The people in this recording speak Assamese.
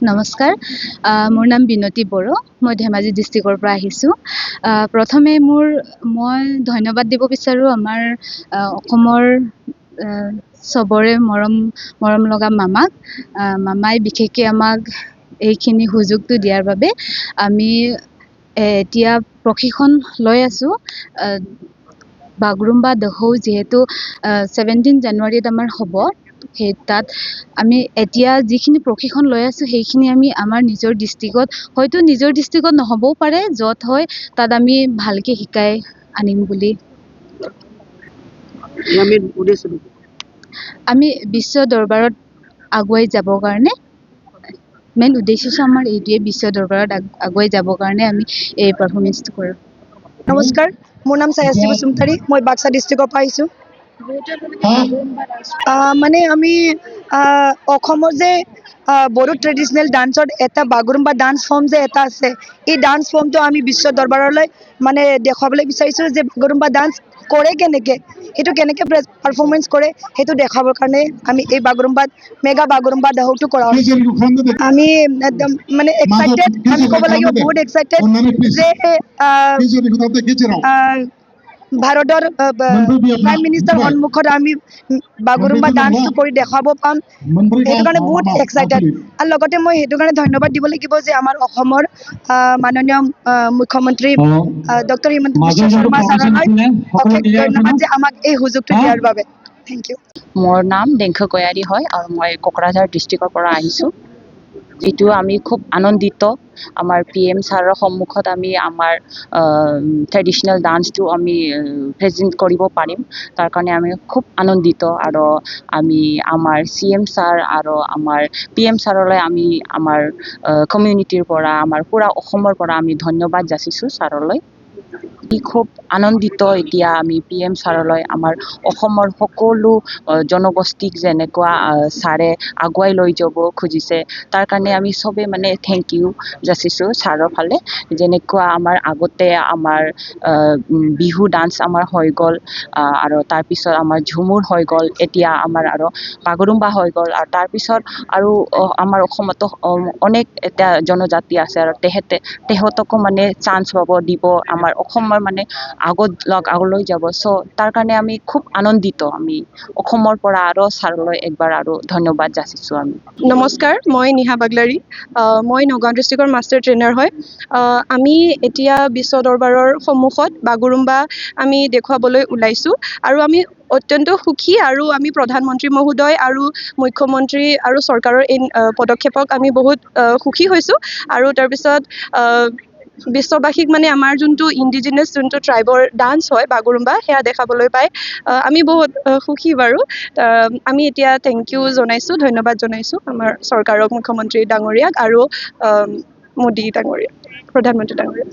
নমস্কাৰ, মোৰ নাম বিনতি বড়ো। মই ধেমাজি ডিষ্ট্ৰিক্টৰ পৰা আহিছোঁ। প্ৰথমে মই ধন্যবাদ দিব বিচাৰোঁ আমাৰ অসমৰ চবৰে মৰম লগা মামাক। মামাই বিশেষকৈ আমাক এইখিনি সুযোগটো দিয়াৰ বাবে। আমি এতিয়া প্ৰশিক্ষণ লৈ আছোঁ। বাগৰুম্বা দহৌ যিহেতু 17 জানুৱাৰীত আমাৰ হ'ব, তাত আমি এতিয়া যিখিনি প্ৰশিক্ষণ লৈ আছোঁ সেইখিনি আমি আমাৰ নিজৰ ডিষ্ট্ৰিক্টত, হয়তো নিজৰ ডিষ্ট্ৰিক্টত নহ'বও পাৰে, য'ত হয় তাত আমি ভালকৈ শিকাই আনিম বুলি। আমি বিশ্ব দৰবাৰত আগুৱাই যাবৰ কাৰণে মেইন উদ্দেশ্যটো আমাৰ এইটোৱে, বিশ্ব দৰবাৰত আগুৱাই যাবৰ কাৰণে আমি এই পাৰফৰ্মেঞ্চটো কৰোঁ। নমস্কাৰ, মোৰ নাম চায়াশ্ৰী বসুমতাৰী। মই বাক্সা ডিষ্ট্ৰিক্টৰ পৰা আহিছোঁ। মানে আমি অসমৰ যে বড়ো ট্ৰেডিশ্যনেল ডান্সৰ এটা বাগৰুম্বা ডান্স ফৰ্ম যে এটা আছে, এই ডান্স ফৰ্মটো আমি বিশ্ব দৰবাৰলৈ মানে দেখুৱাবলৈ বিচাৰিছোঁ যে বাগৰুম্বা ডান্স কৰে কেনেকৈ, সেইটো কেনেকৈ পাৰফৰ্মেঞ্চ কৰে সেইটো দেখাবৰ কাৰণে আমি এই মেগা বাগৰুম্বা দহৌটো কৰা হৈছে। আমি একদম মানে এক্সাইটেড, আমি ক'ব লাগিব বহুত এক্সাইটেড যে ভাৰতৰ প্ৰাইম মিনিষ্টাৰ সন্মুখত আমি বাগৰুম্বা ডান্সটো কৰি দেখুৱাব পাম, সেইটো কাৰণে বহুত এক্সাইটেড। আৰু লগতে মই সেইটো কাৰণে ধন্যবাদ দিব লাগিব যে আমাৰ অসমৰ মাননীয় মুখ্যমন্ত্ৰী ডক্টৰ হিমন্ত বিশ্ব শৰ্মা ছাৰলৈ অশেষ ধন্যবাদ যে আমাক এই সুযোগটো দিয়াৰ বাবে। Thank you. মোৰ নাম ডেংখু কয়াৰী হয় আৰু মই কোকৰাঝাৰ ডিষ্ট্ৰিক্টৰ পৰা আহিছোঁ। এইটো আমি খুব আনন্দিত, আমাৰ PM ছাৰৰ সন্মুখত আমি আমাৰ ট্ৰেডিশ্যনেল ডান্সটো আমি প্ৰেজেণ্ট কৰিব পাৰিম। তাৰ কাৰণে আমি খুব আনন্দিত, আৰু আমি আমাৰ CM ছাৰ আৰু আমাৰ PM ছাৰলৈ আমি আমাৰ কমিউনিটিৰ পৰা, আমাৰ পুৰা অসমৰ পৰা আমি ধন্যবাদ যাচিছোঁ ছাৰলৈ। খুব আনন্দিত এতিয়া আমি PM ছাৰলৈ, আমাৰ অসমৰ সকলো জনগোষ্ঠীক যেনেকুৱা ছাৰে আগুৱাই লৈ যাব খুজিছে, তাৰ কাৰণে আমি চবে মানে থেংক ইউ যাচিছোঁ ছাৰৰ ফালে। যেনেকুৱা আমাৰ আগতে আমাৰ বিহু ডান্স আমাৰ হৈ গ'ল, আৰু তাৰপিছত আমাৰ ঝুমুৰ হৈ গ'ল, এতিয়া আমাৰ আৰু বাগৰুম্বা হৈ গ'ল, আৰু তাৰপিছত আৰু আমাৰ অসমতো অনেক এতিয়া জনজাতি আছে, আৰু তেহঁতকো মানে চান্স পাব দিব, আমাৰ অসমৰ মানে আগলৈ যাব। চ' তাৰ কাৰণে আমি খুব আনন্দিত, আমি অসমৰ পৰা আৰু ছাৰলৈ একবাৰ আৰু ধন্যবাদ যাচিছোঁ আমি। নমস্কাৰ, মই নিহা বাগলাৰী। মই নগাঁও ডিষ্ট্ৰিক্টৰ মাষ্টাৰ ট্ৰেইনাৰ হয়। আমি এতিয়া বিশ্ব দৰবাৰৰ সন্মুখত বাগৰুম্বা আমি দেখুৱাবলৈ ওলাইছোঁ, আৰু আমি অত্যন্ত সুখী, আৰু আমি প্ৰধানমন্ত্ৰী মহোদয় আৰু মুখ্যমন্ত্ৰী আৰু চৰকাৰৰ এই পদক্ষেপক আমি বহুত সুখী হৈছোঁ। আৰু তাৰপিছত বিশ্ববাসীক মানে আমাৰ যোনটো ইণ্ডিজিনাছ যোনটো ট্ৰাইবৰ ডান্স হয় বাগৰুম্বা, সেয়া দেখাবলৈ পাই আমি বহুত সুখী বাৰু। আমি এতিয়া থেংক ইউ জনাইছোঁ, ধন্যবাদ জনাইছোঁ আমাৰ চৰকাৰক, মুখ্যমন্ত্ৰী ডাঙৰীয়াক আৰু মোদী ডাঙৰীয়াক, প্ৰধানমন্ত্ৰী ডাঙৰীয়াক।